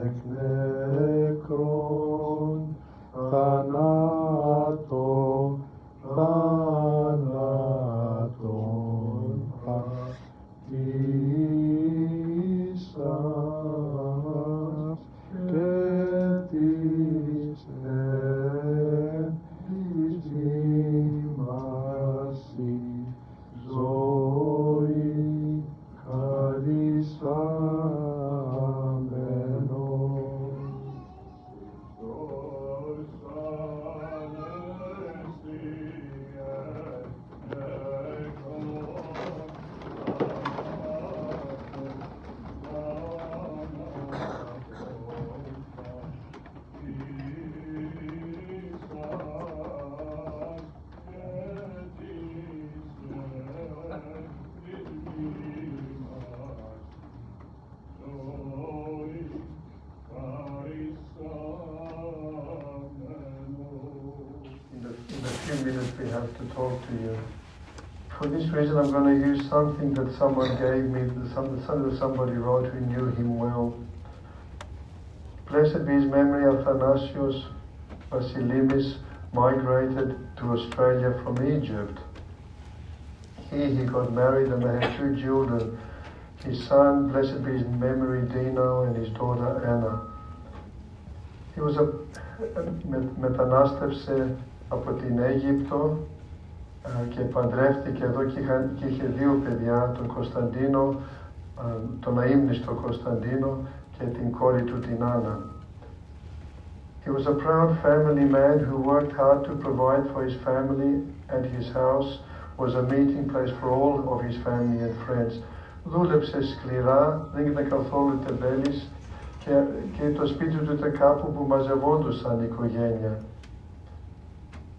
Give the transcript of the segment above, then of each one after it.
εκ νεκρών, θανάτων, θανάτων πατήσας και της εμφύμασι ζωή χαρισάμενος. Minutes we have to talk to you. For this reason I'm going to use something that someone gave me, that somebody wrote who knew him well. Blessed be his memory of Thanasios. Vassilimis migrated to Australia from Egypt. Here he got married and they had 2 children. His son, blessed be his memory, Dino, and his daughter Anna. He was μετανάστευσε από την Αίγυπτο και παντρεύτηκε εδώ και είχε 2 παιδιά, τον Κωνσταντίνο, τον αείμνηστο Κωνσταντίνο και την κόρη του την Άννα. He was a proud family man who worked hard to provide for his family, and his house was a meeting place for all of his family and friends. Δούλεψε σκληρά, δεν ήταν καθόλου τεμπέλης και το σπίτι του ήταν κάπου που μαζευόντουσαν η οικογένεια.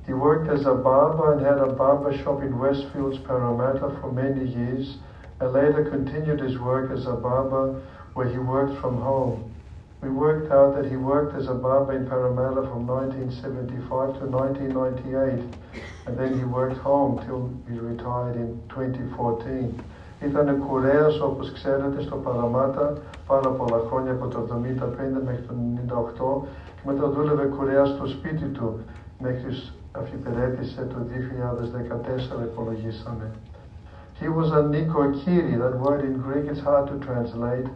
He worked as a barber and had a barber shop in Westfields, Parramatta for many years, and later continued his work as a barber where he worked from home. We worked out that he worked as a barber in Parramatta from 1975 to 1998, and then he worked home till he retired in 2014. Ήταν κουρέας, όπως ξέρετε, στο Παραμάτα πάρα πολλά χρόνια, από το 1975 μέχρι το 1998, και μετά δούλευε κουρέας στο σπίτι του μέχρι αφιπερέτησε το 2014, υπολογίσαμε. He was a nikokiri, that word in Greek is hard to translate,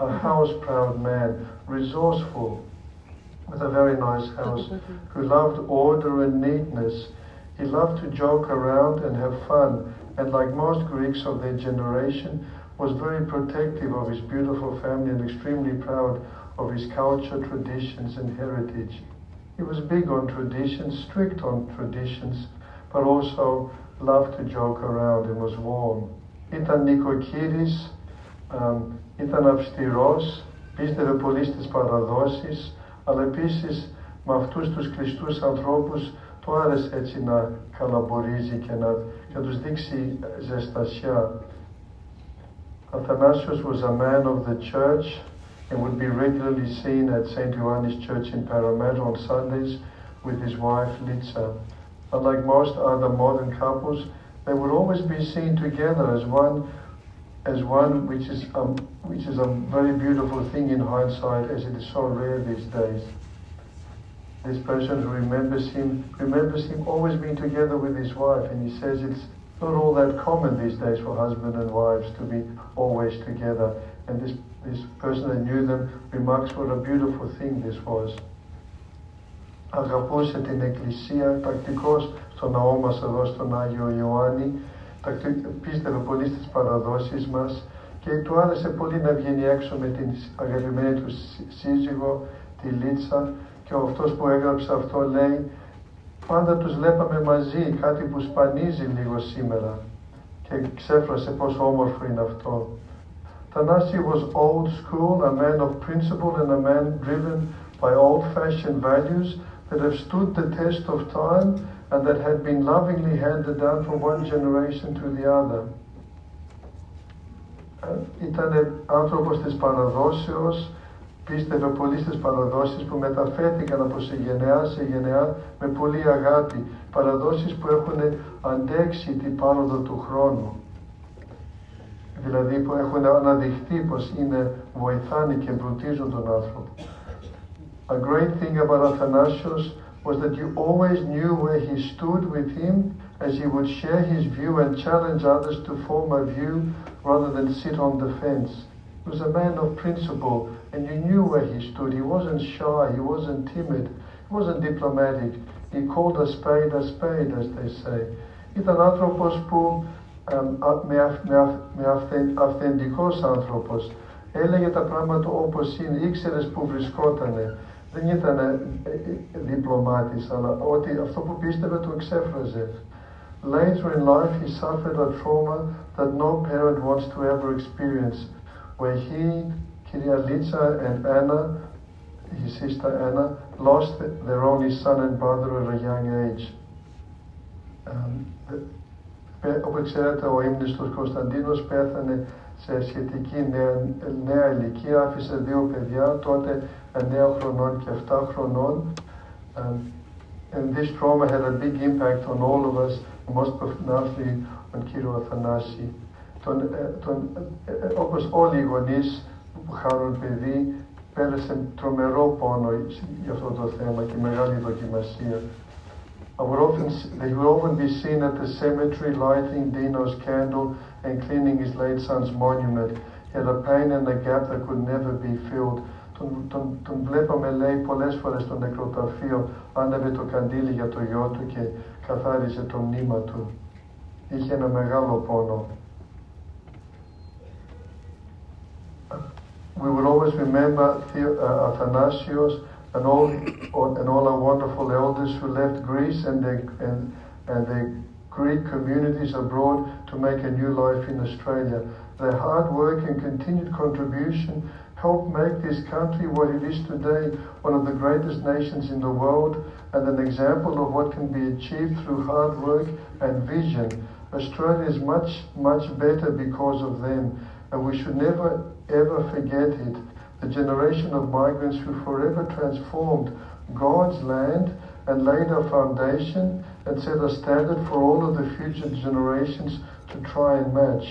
a house-proud man, resourceful, with a very nice house, who loved order and neatness. He loved to joke around and have fun, and like most Greeks of their generation, was very protective of his beautiful family and extremely proud of his culture, traditions and heritage. He was big on traditions, strict on traditions, but also loved to joke around and was warm. Ήταν νοικοκύρης, ήταν αυστηρός, πίστευε πολύ στις παραδόσεις, αλλά επίσης με αυτούς τους κλειστούς ανθρώπους του άρεσε έτσι να καλαμπορίζει και να τους δείξει ζεστασιά. Thanasios was a man of the church and would be regularly seen at St. Ioannis Church in Parramatta on Sundays with his wife Litsa. Unlike most other modern couples, they would always be seen together as one, which is a very beautiful thing in hindsight, as it is so rare these days. This person who remembers him always being together with his wife, and he says it's not all that common these days for husband and wives to be always together. And this person that knew them remarks what a beautiful thing this was. Αγαπούσε την Εκκλησία, τακτικός στο ναό μας εδώ στον Άγιο Ιωάννη, πίστευε πολύ στις παραδόσεις μας και του άρεσε πολύ να βγαίνει έξω με την αγαπημένη του σύζυγο, τη Λίτσα, και αυτός που έγραψε αυτό λέει πάντα τους βλέπαμε μαζί, κάτι που σπανίζει λίγο σήμερα, και ξέφρασε πόσο όμορφο είναι αυτό. Thanasios was old school, a man of principle and a man driven by old-fashioned values that have stood the test of time and that had been lovingly handed down from one generation to the other. Ήταν άνθρωπος της παραδόσεως, πίστευε πολύ στις παραδόσεις που μεταφέρθηκαν από σε γενεά με πολύ αγάπη, παραδόσεις που έχουν αντέξει την πάροδο του χρόνου. δηλαδή που έχουν αναδειχθεί πως βοηθάνε και εμπλουτίζουν τον άνθρωπο. A great thing about Thanasios was that you always knew where he stood with him, as he would share his view and challenge others to form a view rather than sit on the fence. He was a man of principle, and you knew where he stood. He wasn't shy, he wasn't timid, he wasn't diplomatic. He called a spade, as they say. Ήταν άνθρωπος που αυθεντικός άνθρωπος. Έλεγε τα πράγματα όπως είναι, ήξερες που βρισκότανε. Δεν ήταν διπλωμάτης, αλλά αυτό που πίστευε το εξέφραζε. Later in life he suffered a trauma that no parent wants to ever experience, where he, Kyria Litsa and Anna, his sister Anna, lost their only son and brother at a young age. Όπως ξέρετε, ο ύμνηστος Κωνσταντίνος πέθανε σε σχετική νέα ηλικία, άφησε 2 παιδιά, τότε 9 χρονών και 7 χρονών. And this trauma had a big impact on all of us, most profoundly on κύριο Αθανάση. Όπως όλοι οι γονείς που χάνουν παιδί, πέρασε τρομερό πόνο για αυτό το θέμα και μεγάλη δοκιμασία. He would often be seen at the cemetery lighting Dino's candle and cleaning his late son's monument. He had a pain and a gap that could never be filled. Τον βλέπαμε, λέει, πολλές φορές στο νεκροταφείο, άναβε το καντήλι για το γιο του και καθάριζε το μνήμα του. Είχε ένα μεγάλο πόνο. We would always remember Thanasios and all our wonderful elders who left Greece and the Greek communities abroad to make a new life in Australia. Their hard work and continued contribution helped make this country what it is today, one of the greatest nations in the world, and an example of what can be achieved through hard work and vision. Australia is much, much better because of them, and we should never, ever forget it. The generation of migrants who forever transformed God's land and laid a foundation and set a standard for all of the future generations to try and match.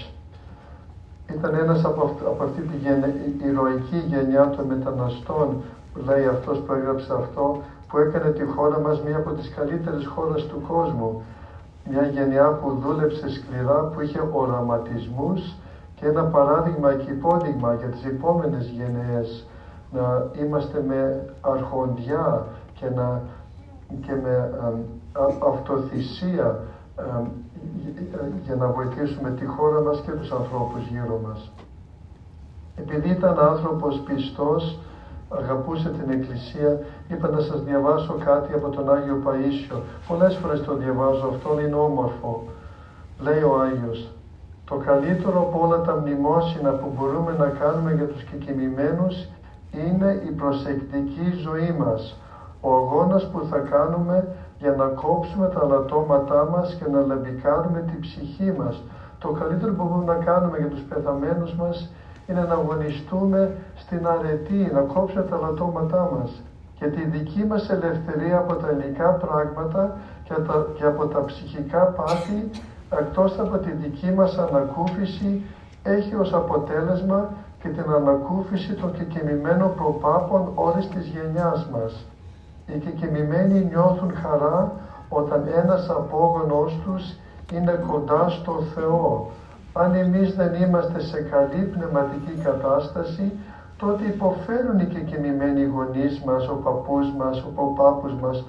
Ήταν ένας από αυτή τη ηρωική γενιά των μεταναστών, που λέει αυτός που έγραψε αυτό, που έκανε τη χώρα μας μία από τις καλύτερες χώρες του κόσμου. Μια γενιά που δούλεψε σκληρά, που είχε οραματισμούς και ένα παράδειγμα και υπόδειγμα για τις επόμενες γενναίες, να είμαστε με αρχοντιά και με αυτοθυσία για να βοηθήσουμε τη χώρα μας και τους ανθρώπους γύρω μας. Επειδή ήταν άνθρωπος πιστός, αγαπούσε την Εκκλησία, είπα να σας διαβάσω κάτι από τον Άγιο Παΐσιο. Πολλές φορές το διαβάζω αυτό, είναι όμορφο. Λέει ο Άγιος: το καλύτερο από όλα τα μνημόσυνα που μπορούμε να κάνουμε για τους κεκοιμημένους είναι η προσεκτική ζωή μας. Ο αγώνας που θα κάνουμε για να κόψουμε τα λατώματά μας και να λαμπικάρουμε την ψυχή μας. Το καλύτερο που μπορούμε να κάνουμε για τους πεθαμένους μας είναι να αγωνιστούμε στην αρετή, να κόψουμε τα λατώματά μας. Και τη δική μας ελευθερία από τα υλικά πράγματα και από τα ψυχικά πάθη, εκτός από τη δική μας ανακούφιση, έχει ως αποτέλεσμα και την ανακούφιση των κεκοιμημένων προπάπων όλης της γενιάς μας. Οι κεκοιμημένοι νιώθουν χαρά όταν ένας απόγονος τους είναι κοντά στο Θεό. Αν εμείς δεν είμαστε σε καλή πνευματική κατάσταση, τότε υποφέρουν οι κεκοιμημένοι γονείς μας, ο παππούς μας, ο προπάπους μας, ο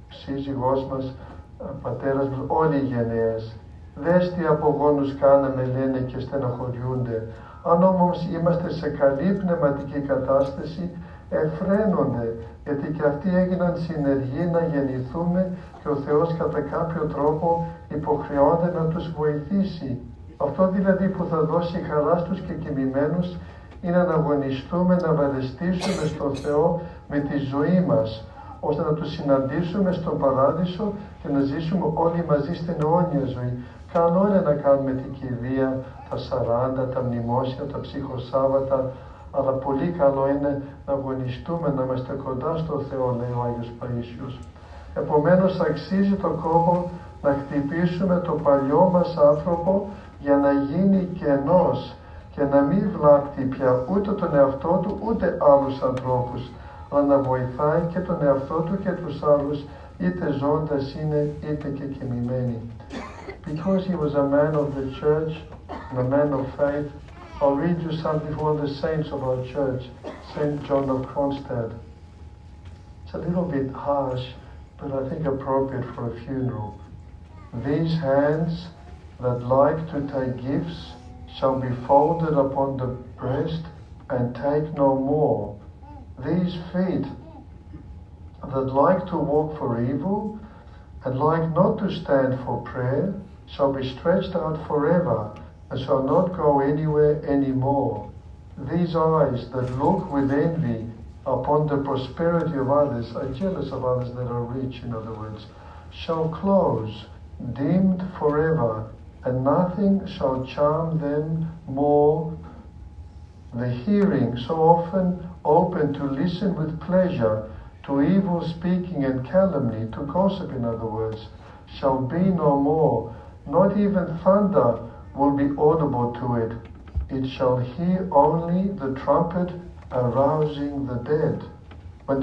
σύζυγός μας, ο πατέρας μας, όλοι οι γενναίες. Δες τι απογόνους κάναμε, λένε, και στεναχωριούνται. Αν όμως είμαστε σε καλή πνευματική κατάσταση, εφραίνονται, γιατί και αυτοί έγιναν συνεργοί να γεννηθούμε και ο Θεός κατά κάποιο τρόπο υποχρεώνται να τους βοηθήσει. Αυτό δηλαδή που θα δώσει χαρά στους κεκοιμημένους είναι να αγωνιστούμε, να βαρεστήσουμε στον Θεό με τη ζωή μας, ώστε να τους συναντήσουμε στον Παράδεισο και να ζήσουμε όλοι μαζί στην αιώνια ζωή. Καλό είναι να κάνουμε την κηδεία, τα 40, τα μνημόσια, τα ψυχοσάββατα, αλλά πολύ καλό είναι να αγωνιστούμε, να είμαστε κοντά στο Θεό, λέει ο Άγιος Παΐσιος. Επομένως αξίζει το κόπο να χτυπήσουμε το παλιό μας άνθρωπο για να γίνει κενός και να μην βλάπτει πια ούτε τον εαυτό του ούτε άλλους ανθρώπους, αλλά να βοηθάει και τον εαυτό του και τους άλλους, είτε ζώντας είναι είτε και κοιμημένοι. Because he was a man of the church, a man of faith, I'll read you something from one of the saints of our church, Saint John of Kronstadt. It's a little bit harsh, but I think appropriate for a funeral. These hands that like to take gifts shall be folded upon the breast and take no more. These feet that like to walk for evil and like not to stand for prayer shall be stretched out forever and shall not go anywhere anymore. These eyes that look with envy upon the prosperity of others, are jealous of others that are rich, in other words, shall close, dimmed forever, and nothing shall charm them more. The hearing, so often open to listen with pleasure to evil speaking and calumny, to gossip, in other words, shall be no more. Not even thunder will be audible to it. It shall hear only the trumpet arousing the dead. When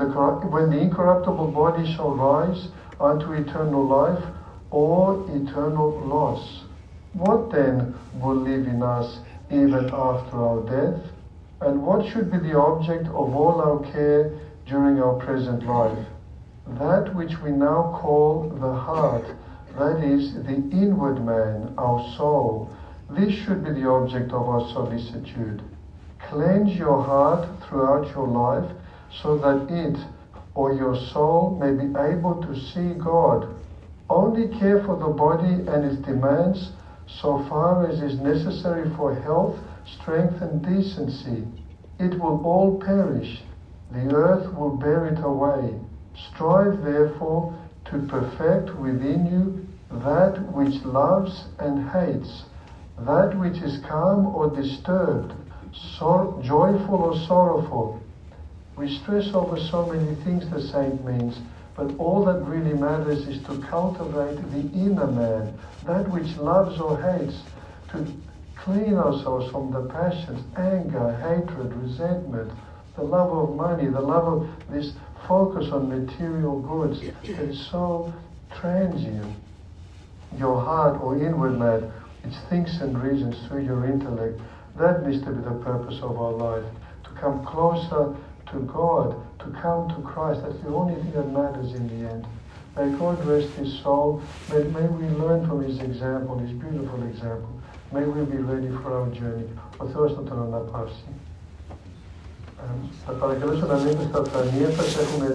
the incorruptible body shall rise unto eternal life or eternal loss. What then will live in us even after our death? And what should be the object of all our care during our present life? That which we now call the heart, that is, the inward man, our soul. This should be the object of our solicitude. Cleanse your heart throughout your life so that it, or your soul, may be able to see God. Only care for the body and its demands so far as is necessary for health, strength and decency. It will all perish. The earth will bear it away. Strive therefore to perfect within you that which loves and hates, that which is calm or disturbed, joyful or sorrowful. We stress over so many things the saint means, but all that really matters is to cultivate the inner man, that which loves or hates, to clean ourselves from the passions, anger, hatred, resentment, the love of money, the love of this focus on material goods that is so transient. Your heart or inward man, which thinks and reasons through your intellect, that needs to be the purpose of our life. To come closer to God, to come to Christ. That's the only thing that matters in the end. May God rest his soul. May we learn from his example, his beautiful example. May we be ready for our journey. Ο Θεός να τον αναπαύσει. Θα παρακαλέσω να μείνετε στα φρανία σας. Έχουμε